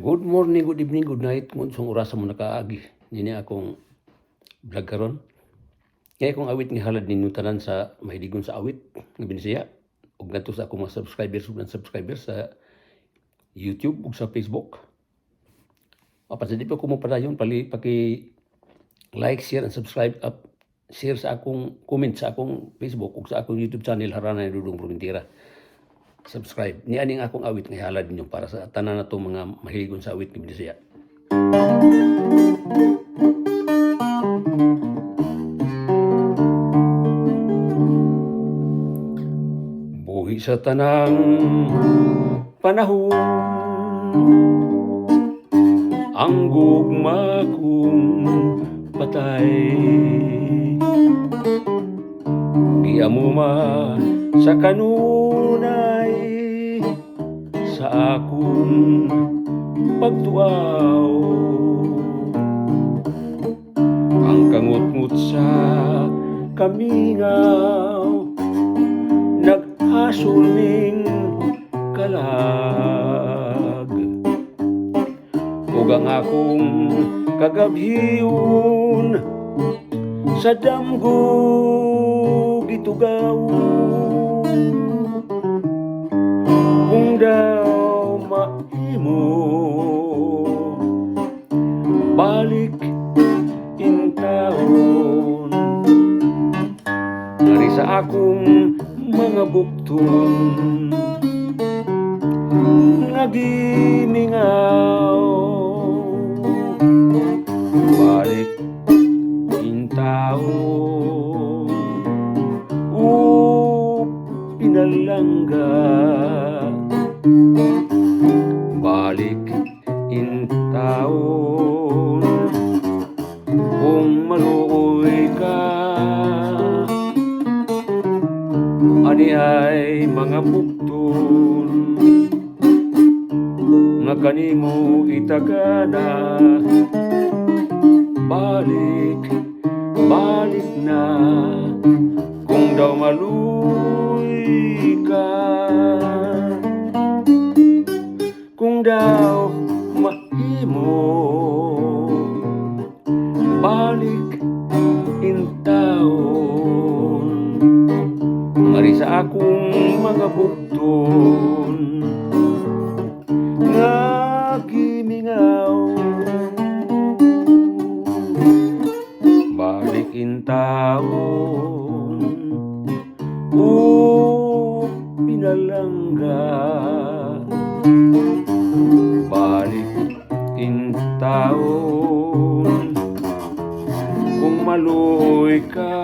Good morning, good evening, good night. Kung saan oras mo nakaagi. Nini akong vlog karon. Kaya akong awit nga halad ninyo tanan sa mahidigon sa awit nga Binisaya. Ug ngadto sa akong mga subscribers sa YouTube ug sa Facebook. Apan sa di pa ko mo padayon like, share and subscribe share sa akong comment sa akong Facebook ug sa akong YouTube channel Harana Dudong Promentira. Subscribe. Ni aning akong awit nga halad ninyo para sa tanan nato mga mahigon sa awit nga Binisaya. Buhi sa tanang panahon ang gugma kong patay. Giamuma sa kanunay sa akong pagtuaw. Ang kangut-ngut sa kamingaw naghasol ning kalag. Ug ang akong kagabhiyon sa damgo gitugaw. Kung daw maimo balik intawon ngari sa akong mga bukton nga gimingaw. Balik intawon pinalangga. Balik intawon kung maluoy ka. Ani ay mga bukton nga kanimo itagana. Balik na kung daw maluoy ka. Kung daw mahimo balik intawon ngari sa akong mga bukton nga gimingaw. Balik intawon pinalangga. Balik intawon kung maluoy ka.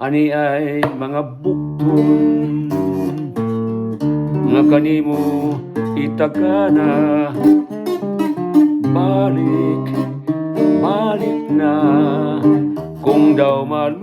Ani ay mga bukton nga kanimo itagana. Balik na kung daw maluoy